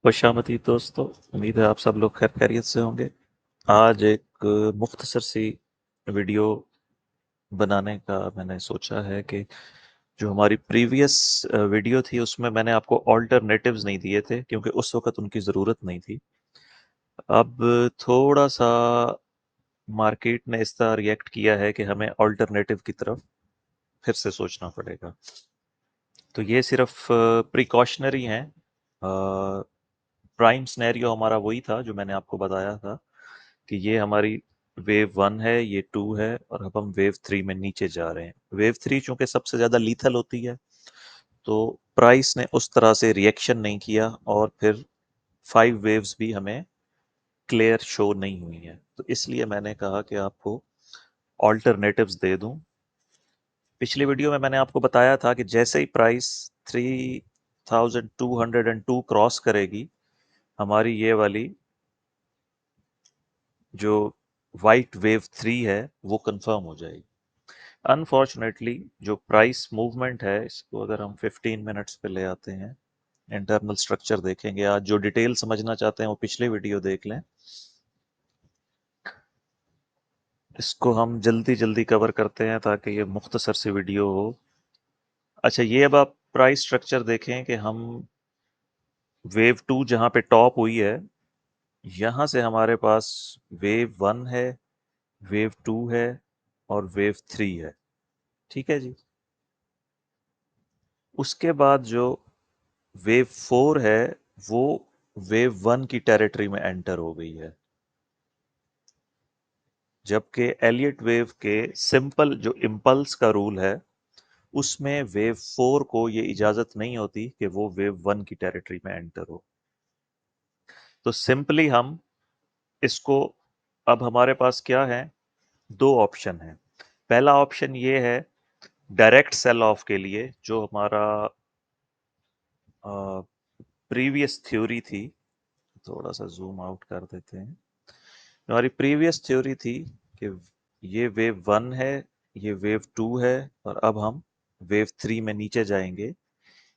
खुशामदी दोस्तों, उम्मीद है आप सब लोग खैर खैरियत से होंगे। आज एक मुख्तसर सी वीडियो बनाने का मैंने सोचा है कि जो हमारी प्रीवियस वीडियो थी उसमें मैंने आपको ऑल्टरनेटिव्स नहीं दिए थे क्योंकि उस वक्त उनकी ज़रूरत नहीं थी। अब थोड़ा सा मार्केट ने इस तरह रिएक्ट किया है कि हमें ऑल्टरनेटिव की तरफ फिर से सोचना पड़ेगा। तो ये सिर्फ प्रिकॉशनरी हैं। प्राइम सिनेरियो हमारा वही था जो मैंने आपको बताया था कि ये हमारी वेव 1 है, ये 2 है और अब हम वेव 3 में नीचे जा रहे हैं। वेव 3 चूंकि सबसे ज़्यादा लीथल होती है तो प्राइस ने उस तरह से रिएक्शन नहीं किया और फिर 5 वेव्स भी हमें क्लियर शो नहीं हुई हैं। तो इसलिए मैंने कहा कि आपको ऑल्टरनेटिव्स दे दूं। पिछली वीडियो में मैंने आपको बताया था कि जैसे ही प्राइस 3202 क्रॉस करेगी हमारी ये वाली जो वाइट वेव 3 है वो कंफर्म हो जाएगी। अनफॉर्चुनेटली जो प्राइस मूवमेंट है इसको अगर हम 15 मिनट्स पे ले आते हैं, इंटरनल स्ट्रक्चर देखेंगे। आज जो डिटेल समझना चाहते हैं वो पिछले वीडियो देख लें। इसको हम जल्दी जल्दी कवर करते हैं ताकि ये मुख्तसर सी वीडियो हो। अच्छा, ये अब आप प्राइस स्ट्रक्चर देखें कि हम वेव 2 जहां पे टॉप हुई है यहां से हमारे पास वेव 1 है, वेव 2 है और वेव 3 है। ठीक है जी। उसके बाद जो वेव 4 है वो वेव 1 की टेरिटरी में एंटर हो गई है, जबकि एलियट वेव के सिंपल जो इम्पल्स का रूल है उसमें वेव 4 को ये इजाजत नहीं होती कि वो वेव 1 की टेरिटरी में एंटर हो। तो सिंपली हम इसको, अब हमारे पास क्या है, दो ऑप्शन है। पहला ऑप्शन ये है डायरेक्ट सेल ऑफ के लिए, जो हमारा प्रीवियस थ्योरी थी। थोड़ा सा जूम आउट कर देते हैं। हमारी प्रीवियस थ्योरी थी कि ये वेव 1 है, ये वेव 2 है और अब हम वेव 3 में नीचे जाएंगे।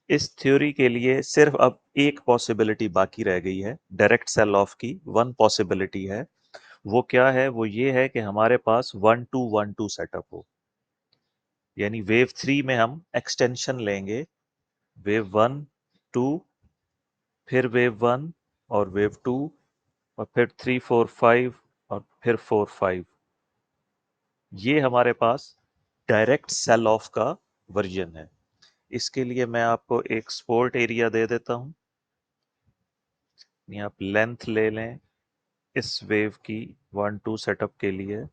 इस थ्योरी के लिए सिर्फ अब एक पॉसिबिलिटी बाकी रह गई है डायरेक्ट सेल ऑफ की। वन पॉसिबिलिटी है, वो क्या है, वो ये है कि हमारे पास 1 2 1 2 सेटअप हो। यानी वेव 3 में हम एक्सटेंशन लेंगे, वेव 1 2, फिर वेव 1 और वेव 2 और फिर 3 4 5 और फिर 4 5। ये हमारे पास डायरेक्ट सेल ऑफ का वर्जन है। इसके लिए मैं आपको एक सपोर्ट एरिया दे देता हूं। आप लेंथ ले लें इस वेव की 1 2 सेटअप के लिए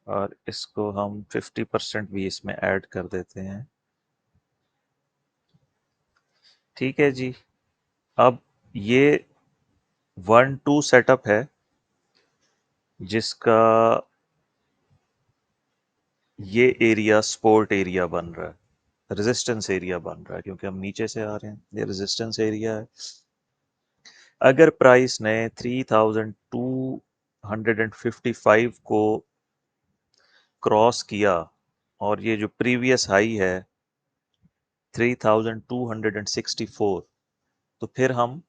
और इसको हम 50% भी इसमें ऐड कर देते हैं। ठीक है जी। अब ये 1 2 सेटअप है जिसका ये एरिया सपोर्ट एरिया बन रहा है, रेजिस्टेंस एरिया बन रहा है क्योंकि हम नीचे से आ रहे हैं। ये रेजिस्टेंस एरिया है। अगर प्राइस ने 3255 को क्रॉस किया और ये जो प्रीवियस हाई है 3264, तो फिर हम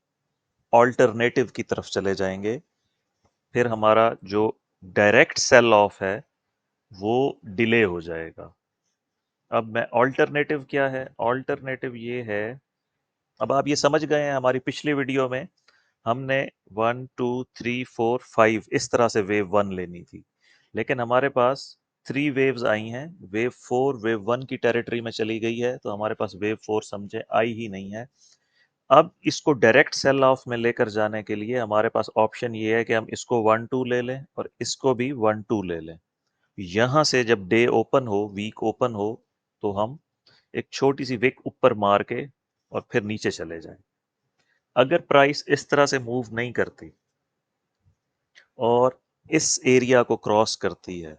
ऑल्टरनेटिव की तरफ चले जाएंगे। फिर हमारा जो डायरेक्ट सेल ऑफ है वो डिले हो जाएगा। अब मैं ऑल्टरनेटिव क्या है, ऑल्टरनेटिव ये है, अब आप ये समझ गए हैं हमारी पिछली वीडियो में हमने 1 2 3 4 5 इस तरह से वेव 1 लेनी थी, लेकिन हमारे पास 3 वेव्स आई हैं। वेव 4 वेव 1 की टेरिटरी में चली गई है तो हमारे पास वेव 4 समझे आई ही नहीं है। अब इसको डायरेक्ट सेल ऑफ में लेकर जाने के लिए हमारे पास ऑप्शन ये है कि हम इसको 1 2 ले लें और इसको भी 1 2 ले लें। यहां से जब डे ओपन हो, वीक ओपन हो, तो हम एक छोटी सी विक ऊपर मार के और फिर नीचे चले जाएं। अगर प्राइस इस तरह से मूव नहीं करती और इस एरिया को क्रॉस करती है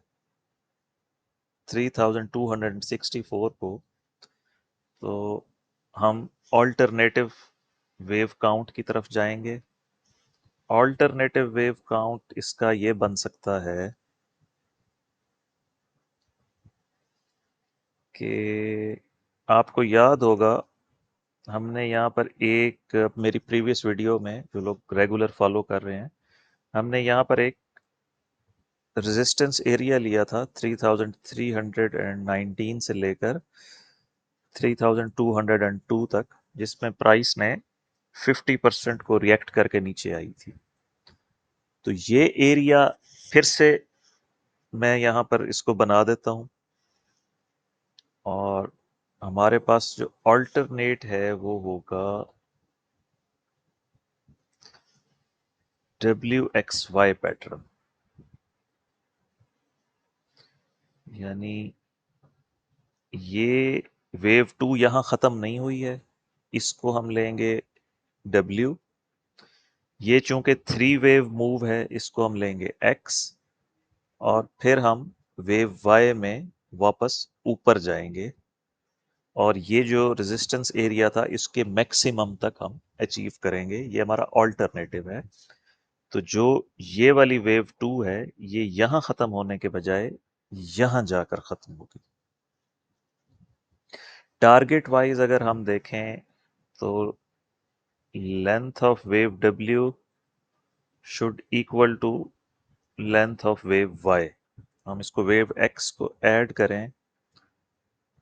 3264 को, तो हम ऑल्टरनेटिव वेव काउंट की तरफ जाएंगे। ऑल्टरनेटिव वेव काउंट इसका ये बन सकता है कि आपको याद होगा हमने यहाँ पर एक मेरी प्रीवियस वीडियो में जो लोग रेगुलर फॉलो कर रहे हैं, हमने यहाँ पर एक रेजिस्टेंस एरिया लिया था 3319 से लेकर 3202 तक, जिसमें प्राइस ने 50% को रिएक्ट करके नीचे आई थी। तो ये एरिया फिर से मैं यहाँ पर इसको बना देता हूँ, और हमारे पास जो अल्टरनेट है वो होगा WXY पैटर्न। यानी ये वेव 2 यहाँ ख़त्म नहीं हुई है, इसको हम लेंगे W। ये चूंकि 3 वेव मूव है, इसको हम लेंगे X। और फिर हम वेव Y में वापस ऊपर जाएंगे, और ये जो रेजिस्टेंस एरिया था इसके मैक्सिमम तक हम अचीव करेंगे। ये हमारा ऑल्टरनेटिव है। तो जो ये वाली वेव 2 है, ये यहाँ ख़त्म होने के बजाय यहाँ जाकर ख़त्म होगी। टारगेट वाइज अगर हम देखें तो length of wave W should equal to length of wave Y। हम इसको वेव X को ऐड करें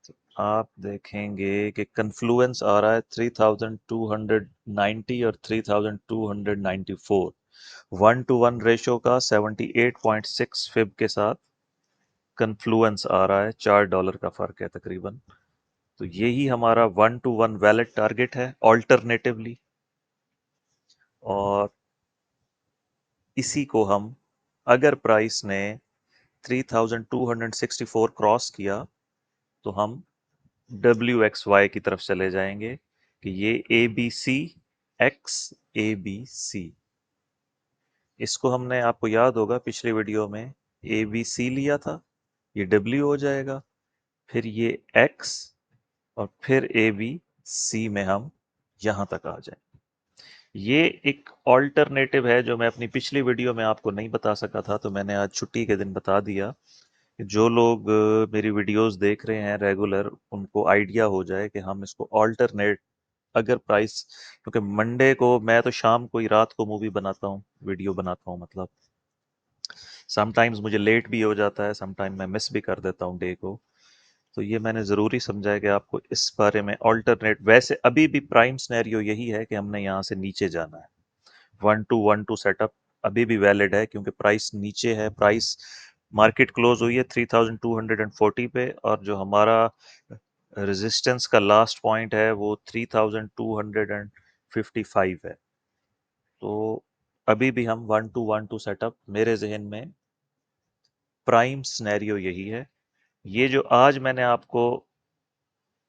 तो आप देखेंगे कि कन्फ्लुएंस आ रहा है 3290 और 3294। 1:1 रेशो का 78.6 फिब के साथ कन्फ्लुएंस आ रहा है। $4 का फर्क है तकरीबन। तो यही हमारा 1:1 वैलिड टारगेट है ऑल्टरनेटिवली, और इसी को हम, अगर प्राइस ने 3264 क्रॉस किया तो हम WXY की तरफ चले जाएंगे कि ये ABC X ABC। इसको हमने, आपको याद होगा पिछली वीडियो में ABC लिया था, ये W हो जाएगा, फिर ये X, और फिर ABC में हम यहां तक आ जाएंगे। ये एक ऑल्टरनेटिव है जो मैं अपनी पिछली वीडियो में आपको नहीं बता सका था, तो मैंने आज छुट्टी के दिन बता दिया। जो लोग मेरी वीडियोस देख रहे हैं रेगुलर, उनको आइडिया हो जाए कि हम इसको ऑल्टरनेट, अगर प्राइस, क्योंकि मंडे को मैं तो शाम को ही, रात को मूवी बनाता हूँ, वीडियो बनाता हूँ मतलब, समटाइम्स मुझे लेट भी हो जाता है, समटाइम मैं मिस भी कर देता हूँ डे को। तो ये मैंने ज़रूरी समझा है कि आपको इस बारे में ऑल्टरनेट, वैसे अभी भी प्राइम सिनेरियो यही है कि हमने यहाँ से नीचे जाना है। 1:1 सेटअप अभी भी वैलिड है, क्योंकि प्राइस नीचे है। प्राइस मार्केट क्लोज हुई है 3240 पे, और जो हमारा रेजिस्टेंस का लास्ट पॉइंट है वो 3255 है। तो अभी भी हम 1:1 सेटअप, मेरे जहन में प्राइम सिनेरियो यही है। ये जो आज मैंने आपको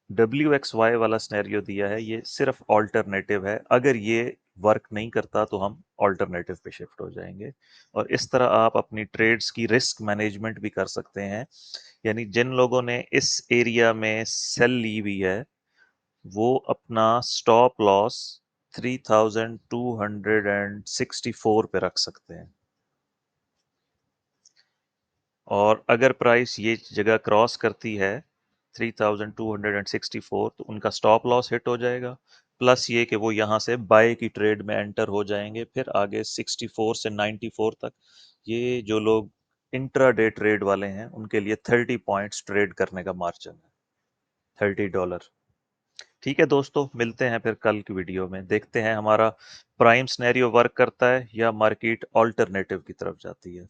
WXY वाला सिनेरियो दिया है, ये सिर्फ ऑल्टरनेटिव है। अगर ये वर्क नहीं करता तो हम ऑल्टरनेटिव पे शिफ्ट हो जाएंगे, और इस तरह आप अपनी ट्रेड्स की रिस्क मैनेजमेंट भी कर सकते हैं। यानी जिन लोगों ने इस एरिया में सेल ली हुई है, वो अपना स्टॉप लॉस 3264 पे रख सकते हैं, और अगर प्राइस ये जगह क्रॉस करती है 3264, तो उनका स्टॉप लॉस हिट हो जाएगा। प्लस ये कि वो यहाँ से बाय की ट्रेड में एंटर हो जाएंगे, फिर आगे 64 से 94 तक। ये जो लोग इंट्राडे ट्रेड वाले हैं, उनके लिए 30 पॉइंट्स ट्रेड करने का मार्जिन है, $30। ठीक है दोस्तों, मिलते हैं फिर कल की वीडियो में, देखते हैं हमारा प्राइम सिनेरियो वर्क करता है या मार्केट ऑल्टरनेटिव की तरफ जाती है।